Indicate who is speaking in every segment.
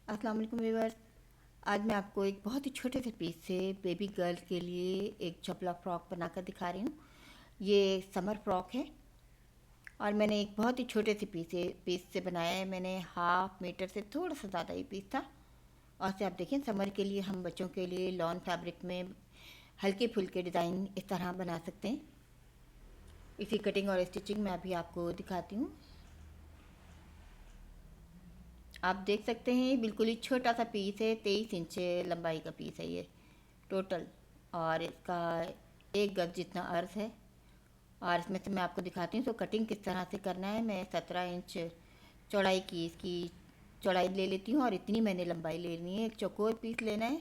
Speaker 1: अस्सलाम वालेकुम व्यूअर्स। आज मैं आपको एक बहुत ही छोटे से पीस से बेबी गर्ल के लिए एक चपला फ्रॉक बनाकर दिखा रही हूँ। ये समर फ्रॉक है और मैंने एक बहुत ही छोटे से पीस से बनाया है। मैंने हाफ मीटर से थोड़ा सा ज़्यादा ही पीस था। और से आप देखें, समर के लिए हम बच्चों के लिए लॉन फैब्रिक में हल्के फुल्के डिज़ाइन इस तरह बना सकते हैं। इसी कटिंग और स्टिचिंग मैं अभी आपको दिखाती हूँ। आप देख सकते हैं बिल्कुल ही छोटा सा पीस है, 23 इंच लंबाई का पीस है ये टोटल। और इसका 1 गज जितना अर्थ है। और इसमें से मैं आपको दिखाती हूँ तो कटिंग किस तरह से करना है। मैं 17 इंच चौड़ाई की इसकी चौड़ाई ले लेती हूँ और इतनी मैंने लंबाई ले लेनी है। एक चौकोर पीस लेना है।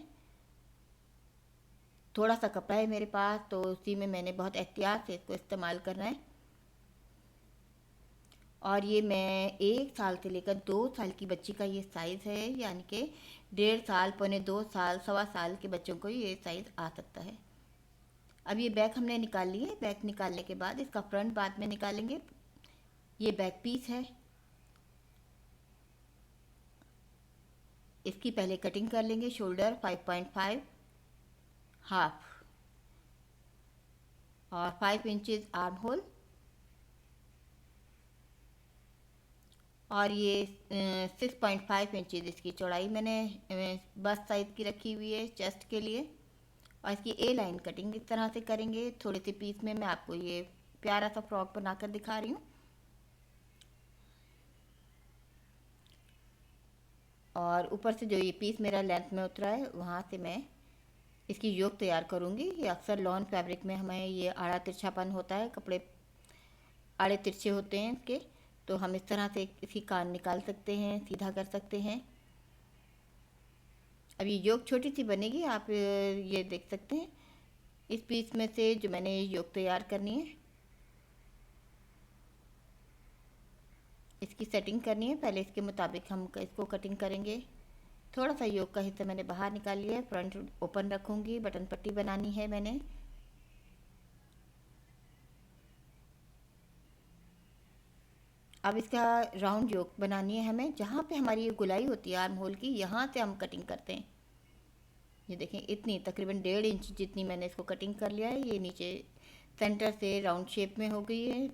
Speaker 1: थोड़ा सा कपड़ा है मेरे पास, तो उसी में मैंने बहुत एहतियात से इसको इस्तेमाल करना है। और ये मैं 1 साल से लेकर 2 साल की बच्ची का ये साइज़ है, यानी कि 1.5 साल, 2.25 साल, 1.25 साल के बच्चों को ये साइज़ आ सकता है। अब ये बैक हमने निकाल लिए। बैक निकालने के बाद इसका फ्रंट बाद में निकालेंगे। ये बैक पीस है, इसकी पहले कटिंग कर लेंगे। शोल्डर 5.5, हाफ और 5 इंचेस आर्म होल। और ये 6.5 इंचेस इसकी चौड़ाई मैंने बस्ट साइज़ की रखी हुई है चेस्ट के लिए। और इसकी ए लाइन कटिंग इस तरह से करेंगे। थोड़े से पीस में मैं आपको ये प्यारा सा फ्रॉक बनाकर दिखा रही हूँ। और ऊपर से जो ये पीस मेरा लेंथ में उतरा है, वहाँ से मैं इसकी योक तैयार करूँगी। ये अक्सर लॉन फैब्रिक में हमें ये आड़ा तिरछापन होता है, कपड़े आड़े तिरछे होते हैं इसके, तो हम इस तरह से इसकी कान निकाल सकते हैं, सीधा कर सकते हैं। अब ये योक छोटी सी बनेगी, आप ये देख सकते हैं। इस पीस में से जो मैंने योक तैयार करनी है, इसकी सेटिंग करनी है। पहले इसके मुताबिक हम इसको कटिंग करेंगे। थोड़ा सा योक का हिस्सा मैंने बाहर निकाल लिया है। फ्रंट ओपन रखूँगी, बटन पट्टी बनानी है मैंने। अब इसका राउंड योक बनानी है हमें। जहाँ पे हमारी ये गुलाई होती है आर्म होल की, यहाँ से हम कटिंग करते हैं। ये देखें, इतनी तकरीबन 1.5 इंच जितनी मैंने इसको कटिंग कर लिया है। ये नीचे सेंटर से राउंड शेप में हो गई है।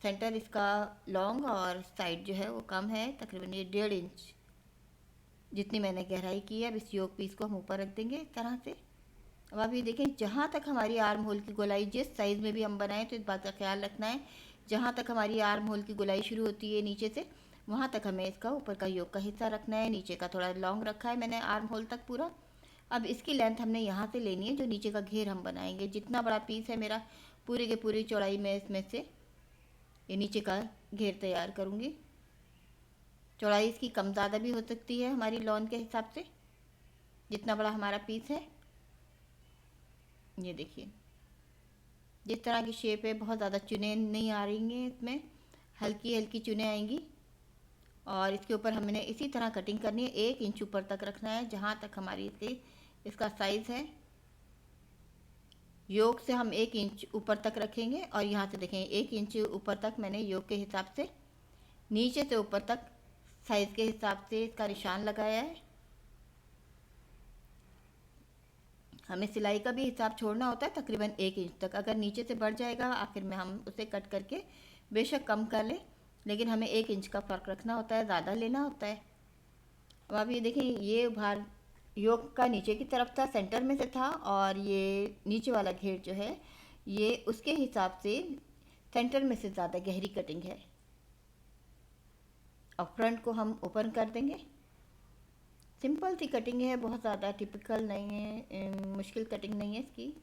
Speaker 1: सेंटर इसका लॉन्ग और साइड जो है वो कम है, तकरीबन ये 1.5 इंच जितनी मैंने गहराई की है। अब इस योक पीस को हम ऊपर रख देंगे इस तरह से। अब आप ये देखें, जहाँ तक हमारी आर्म होल की गोलाई, जिस साइज़ में भी हम बनाएं, तो इस बात का ख्याल रखना है, जहाँ तक हमारी आर्म होल की गोलाई शुरू होती है नीचे से, वहाँ तक हमें इसका ऊपर का योक का हिस्सा रखना है। नीचे का थोड़ा लॉन्ग रखा है मैंने आर्म होल तक पूरा। अब इसकी लेंथ हमने यहाँ से लेनी है, जो नीचे का घेर हम बनाएंगे। जितना बड़ा पीस है मेरा, पूरे के पूरी चौड़ाई में इसमें से ये नीचे का घेर तैयार करूँगी। चौड़ाई इसकी कम ज़्यादा भी हो सकती है हमारी लॉन के हिसाब से, जितना बड़ा हमारा पीस है। ये देखिए, जिस तरह की शेप है, बहुत ज़्यादा चुने नहीं आ रही हैं इसमें, हल्की हल्की चुने आएंगी। और इसके ऊपर हमने इसी तरह कटिंग करनी है। 1 इंच ऊपर तक रखना है, जहाँ तक हमारी इसका साइज़ है। योक से हम 1 इंच ऊपर तक रखेंगे। और यहाँ से देखें, 1 इंच ऊपर तक मैंने योक के हिसाब से, नीचे से ऊपर तक साइज़ के हिसाब से इसका निशान लगाया है। हमें सिलाई का भी हिसाब छोड़ना होता है, तकरीबन 1 इंच तक। अगर नीचे से बढ़ जाएगा आखिर में हम उसे कट करके बेशक कम कर लें, लेकिन हमें 1 इंच का फ़र्क रखना होता है, ज़्यादा लेना होता है। अब आप ये देखें, ये भार योक का नीचे की तरफ था, सेंटर में से था। और ये नीचे वाला घेर जो है, ये उसके हिसाब से सेंटर में से ज़्यादा गहरी कटिंग है। अब फ्रंट को हम ओपन कर देंगे। सिंपल सी कटिंग है, बहुत ज़्यादा टिपिकल नहीं है, मुश्किल कटिंग नहीं है इसकी।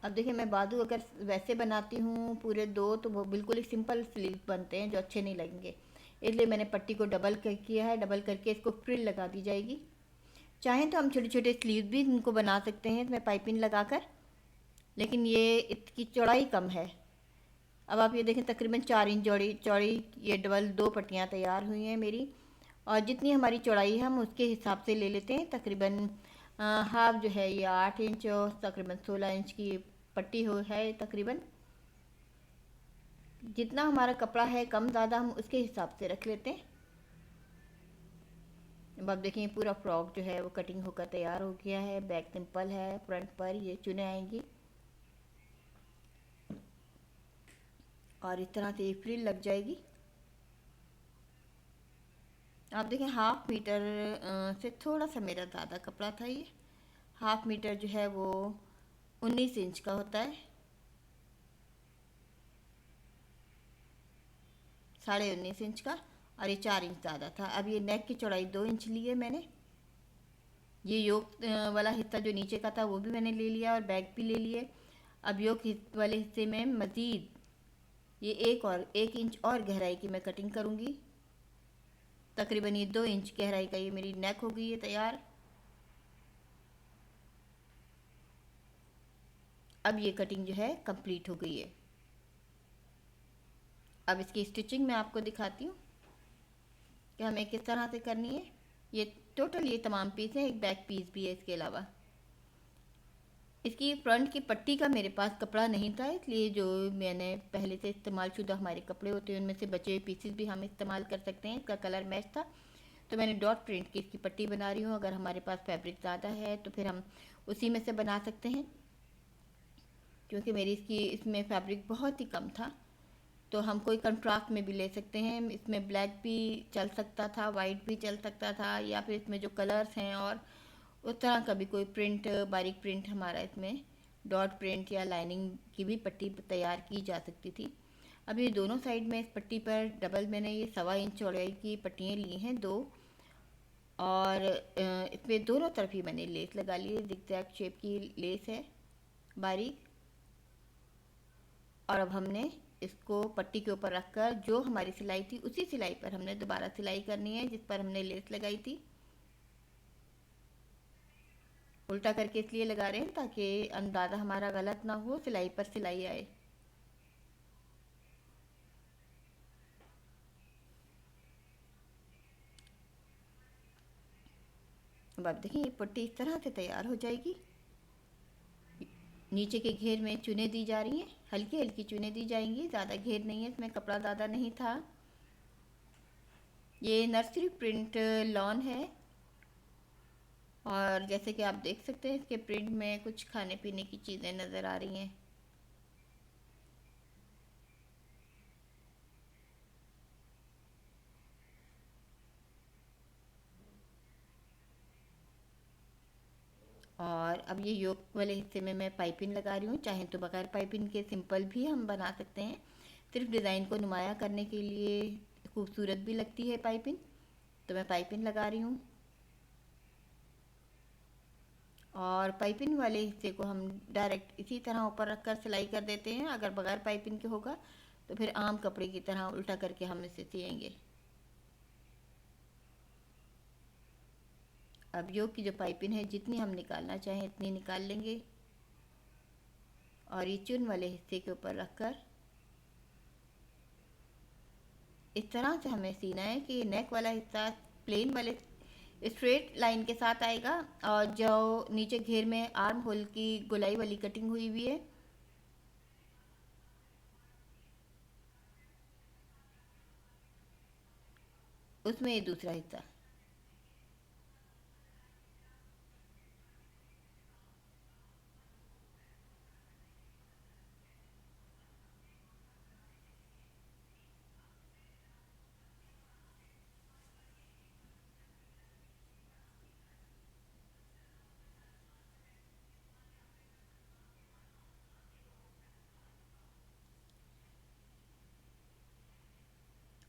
Speaker 1: अब देखिए, मैं बाजू अगर वैसे बनाती हूँ पूरे दो, तो वो बिल्कुल ही सिंपल स्लीव बनते हैं जो अच्छे नहीं लगेंगे। इसलिए मैंने पट्टी को डबल किया है। डबल करके इसको फ्रिल लगा दी जाएगी। चाहें तो हम छोटे छोटे स्लीव भी इनको बना सकते हैं इसमें पाइपिंग लगाकर, लेकिन ये इसकी चौड़ाई कम है। अब आप ये देखें, तकरीबन 4 इंच चौड़ी चौड़ी ये डबल 2 पट्टियाँ तैयार हुई हैं मेरी। और जितनी हमारी चौड़ाई है हम उसके हिसाब से ले लेते हैं। तकरीबन हाफ जो है ये 8 इंच और तकरीबन 16 इंच की पट्टी हो है तकरीबन। जितना हमारा कपड़ा है कम ज़्यादा हम उसके हिसाब से रख लेते हैं। अब आप देखें पूरा फ्रॉक जो है वो कटिंग होकर तैयार हो गया है। बैक सिंपल है, फ्रंट पर ये चुने आएंगी और इस तरह से ये फ्रिल लग जाएगी। आप देखें 1/2 मीटर से थोड़ा सा मेरा ज़्यादा कपड़ा था। ये 1/2 मीटर जो है वो 19 इंच का होता है, 19.5 इंच का, और ये 4 इंच ज़्यादा था। अब ये नेक की चौड़ाई 2 इंच ली है मैंने। ये योक वाला हिस्सा जो नीचे का था वो भी मैंने ले लिया और बैक भी ले लिए। अब योक वाले हिस्से में मज़ीद ये 1 इंच और गहराई की मैं कटिंग करूँगी। तकरीबन ये 2 इंच गहराई का ये मेरी नेक हो गई है तैयार। अब ये कटिंग जो है कंप्लीट हो गई है। अब इसकी स्टिचिंग मैं आपको दिखाती हूँ कि हमें किस तरह से करनी है। ये टोटल ये तमाम पीस है, एक बैक पीस भी है इसके अलावा। इसकी फ्रंट की पट्टी का मेरे पास कपड़ा नहीं था, इसलिए जो मैंने पहले से इस्तेमाल शुदा हमारे कपड़े होते हैं उनमें से बचे हुए पीसेस भी हम इस्तेमाल कर सकते हैं। इसका कलर मैच था तो मैंने डॉट प्रिंट की इसकी पट्टी बना रही हूँ। अगर हमारे पास फैब्रिक ज़्यादा है तो फिर हम उसी में से बना सकते हैं, क्योंकि मेरी इसमें फैब्रिक बहुत ही कम था। तो हम कोई कंट्रास्ट में भी ले सकते हैं। इसमें ब्लैक भी चल सकता था, वाइट भी चल सकता था, या फिर इसमें जो कलर्स हैं और उस तरह का भी कोई प्रिंट, बारीक प्रिंट हमारा इसमें डॉट प्रिंट या लाइनिंग की भी पट्टी तैयार की जा सकती थी। अब ये दोनों साइड में इस पट्टी पर डबल मैंने ये 1.25 इंच चौड़ाई की पट्टियाँ ली हैं दो, और इसमें दोनों तरफ ही मैंने लेस लगा ली है। जिगजैग शेप की लेस है बारीक। और अब हमने इसको पट्टी के ऊपर रखकर जो हमारी सिलाई थी उसी सिलाई पर हमने दोबारा सिलाई करनी है जिस पर हमने लेस लगाई थी। उल्टा करके इसलिए लगा रहे हैं ताकि अंदाज़ा हमारा गलत ना हो, सिलाई पर सिलाई आए। अब आप देखिए ये पट्टी इस तरह से तैयार हो जाएगी। नीचे के घेर में चुने दी जा रही हैं, हल्की हल्की चुने दी जाएंगी, ज़्यादा घेर नहीं है, इसमें कपड़ा ज़्यादा नहीं था। ये नर्सरी प्रिंट लॉन है और जैसे कि आप देख सकते हैं इसके प्रिंट में कुछ खाने पीने की चीज़ें नज़र आ रही हैं। और अब ये योक वाले हिस्से में मैं पाइपिंग लगा रही हूँ। चाहें तो बगैर पाइपिंग के सिंपल भी हम बना सकते हैं, सिर्फ डिज़ाइन को नुमाया करने के लिए खूबसूरत भी लगती है पाइपिंग, तो मैं पाइपिंग लगा रही हूँ। और पाइपिंग वाले हिस्से को हम डायरेक्ट इसी तरह ऊपर रख कर सिलाई कर देते हैं। अगर बगैर पाइपिंग के होगा तो फिर आम कपड़े की तरह उल्टा करके हम इसे सिएंगे। अब योक की जो पाइपिंग है जितनी हम निकालना चाहें इतनी निकाल लेंगे और ये चुन वाले हिस्से के ऊपर रखकर इस तरह से हमें सीना है कि नेक वाला हिस्सा प्लेन वाले स्ट्रेट लाइन के साथ आएगा और जो नीचे घेर में आर्म होल की गोलाई वाली कटिंग हुई हुई है उसमें ये दूसरा हिस्सा।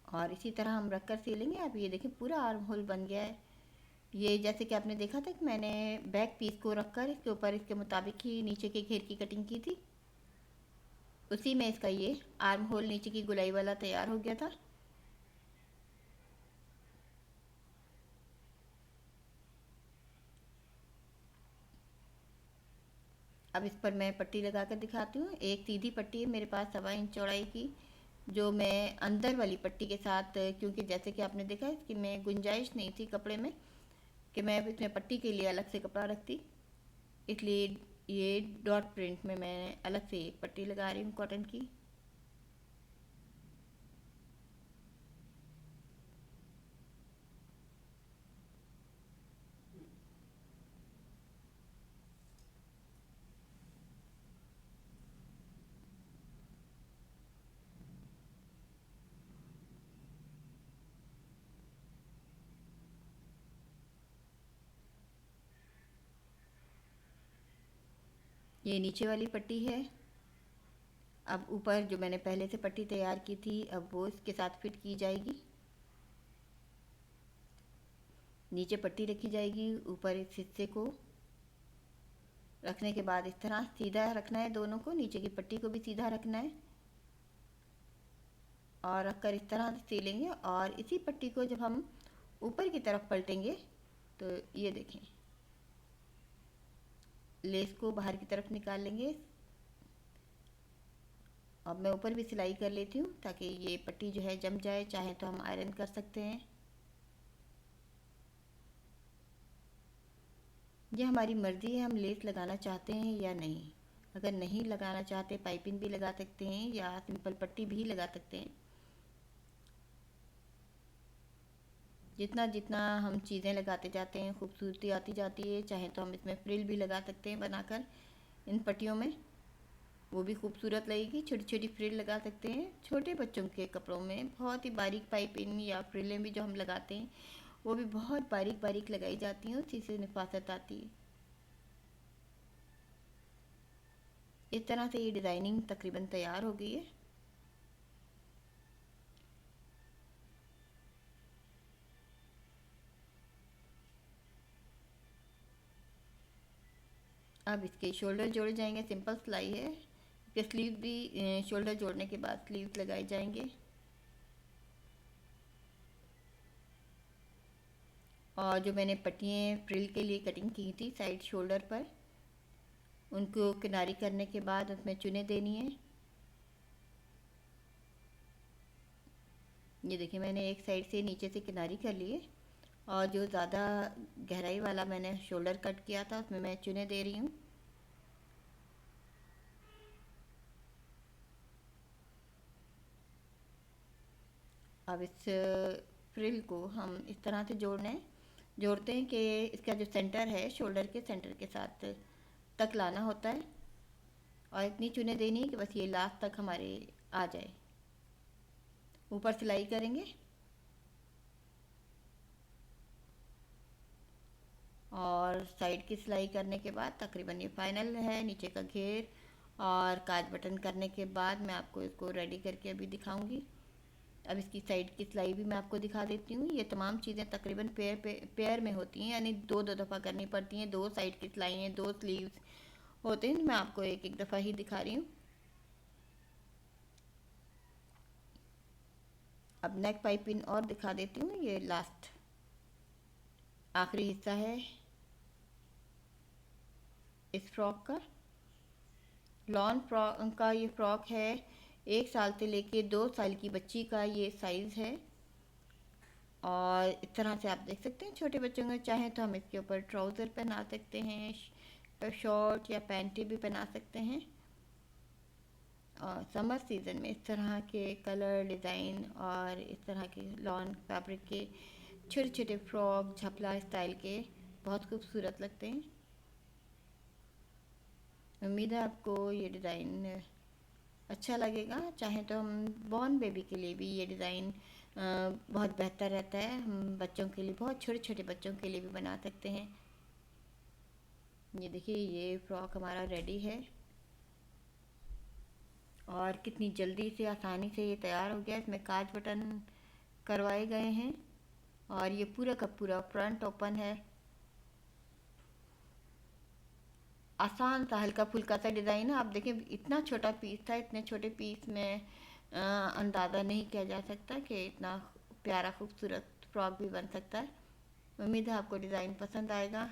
Speaker 1: और इसी तरह हम रख कर सी लेंगे। अब ये देखिए पूरा आर्म होल बन गया है। ये जैसे कि आपने देखा था कि मैंने बैक पीस को रखकर इसके ऊपर इसके मुताबिक ही नीचे के घेर की कटिंग की थी, उसी में इसका ये आर्म होल नीचे की गुलाई वाला तैयार हो गया था। अब इस पर मैं पट्टी लगा कर दिखाती हूँ। एक सीधी पट्टी है मेरे पास 1.25 इंच चौड़ाई की, जो मैं अंदर वाली पट्टी के साथ, क्योंकि जैसे कि आपने देखा है कि मैं गुंजाइश नहीं थी कपड़े में कि मैं इसमें पट्टी के लिए अलग से कपड़ा रखती, इसलिए ये डॉट प्रिंट में मैं अलग से एक पट्टी लगा रही हूँ कॉटन की। ये नीचे वाली पट्टी है। अब ऊपर जो मैंने पहले से पट्टी तैयार की थी, अब वो इसके साथ फिट की जाएगी। नीचे पट्टी रखी जाएगी, ऊपर इस हिस्से को रखने के बाद इस तरह सीधा रखना है, दोनों को, नीचे की पट्टी को भी सीधा रखना है और रखकर इस तरह से सिलेंगे। और इसी पट्टी को जब हम ऊपर की तरफ पलटेंगे तो ये देखें, लेस को बाहर की तरफ निकाल लेंगे। अब मैं ऊपर भी सिलाई कर लेती हूँ ताकि ये पट्टी जो है जम जाए, चाहे तो हम आयरन कर सकते हैं। ये हमारी मर्ज़ी है, हम लेस लगाना चाहते हैं या नहीं। अगर नहीं लगाना चाहते, पाइपिंग भी लगा सकते हैं या सिंपल पट्टी भी लगा सकते हैं। जितना जितना हम चीज़ें लगाते जाते हैं खूबसूरती आती जाती है। चाहे तो हम इसमें फ्रिल भी लगा सकते हैं बनाकर इन पट्टियों में, वो भी खूबसूरत लगेगी। छोटी छोटी फ्रिल लगा सकते हैं। छोटे बच्चों के कपड़ों में बहुत ही बारीक पाइपिंग या फ्रिलें भी जो हम लगाते हैं वो भी बहुत बारीक बारीक लगाई जाती हैं, उसी से नफासत आती है। इस तरह से ये डिज़ाइनिंग तकरीबन तैयार हो गई है। अब इसके शोल्डर जोड़े जाएंगे, सिंपल सिलाई है। इसके स्लीव भी शोल्डर जोड़ने के बाद स्लीव लगाए जाएंगे। और जो मैंने पट्टियाँ फ्रिल के लिए कटिंग की थी साइड शोल्डर पर, उनको किनारी करने के बाद उसमें चुने देनी है। ये देखिए, मैंने एक साइड से नीचे से किनारी कर ली है और जो ज़्यादा गहराई वाला मैंने शोल्डर कट किया था उसमें मैं चुने दे रही हूँ। अब इस फ्रिल को हम इस तरह से जोड़ते हैं कि इसका जो सेंटर है शोल्डर के सेंटर के साथ तक लाना होता है और इतनी चुने देनी है कि बस ये लास्ट तक हमारे आ जाए। ऊपर सिलाई करेंगे और साइड की सिलाई करने के बाद तकरीबन ये फाइनल है। नीचे का घेर और काज बटन करने के बाद मैं आपको इसको रेडी करके अभी दिखाऊंगी। अब इसकी साइड की सिलाई भी मैं आपको दिखा देती हूँ। ये तमाम चीज़ें तकरीबन पेयर में होती हैं, यानी दो दो दफ़ा करनी पड़ती हैं। दो साइड की सिलाई हैं, दो स्लीव्स होते हैं। मैं आपको एक एक दफ़ा ही दिखा रही हूँ। अब नेक पाइपिंग और दिखा देती हूँ। ये लास्ट आखिरी हिस्सा है इस फ्रॉक का। लॉन फ्रॉक का ये फ्रॉक है, 1 साल से लेके 2 साल की बच्ची का ये साइज़ है। और इस तरह से आप देख सकते हैं, छोटे बच्चों को चाहें तो हम इसके ऊपर ट्राउज़र पहना सकते हैं, शॉर्ट या पैंटी भी पहना सकते हैं। और समर सीज़न में इस तरह के कलर डिज़ाइन और इस तरह के लॉन फैब्रिक के छोटे छोटे फ्रॉक झपला स्टाइल के बहुत खूबसूरत लगते हैं। उम्मीद है आपको ये डिज़ाइन अच्छा लगेगा। चाहे तो हम बॉर्न बेबी के लिए भी ये डिज़ाइन बहुत बेहतर रहता है। हम बच्चों के लिए, बहुत छोटे छोटे बच्चों के लिए भी बना सकते हैं। ये देखिए, ये फ्रॉक हमारा रेडी है और कितनी जल्दी से, आसानी से ये तैयार हो गया। इसमें काज बटन करवाए गए हैं और ये पूरा का पूरा फ्रंट ओपन है। आसान सा हल्का फुल्का सा डिज़ाइन है। आप देखें, इतना छोटा पीस था, इतने छोटे पीस में अंदाज़ा नहीं किया जा सकता कि इतना प्यारा खूबसूरत फ्रॉक भी बन सकता है। उम्मीद है आपको डिज़ाइन पसंद आएगा।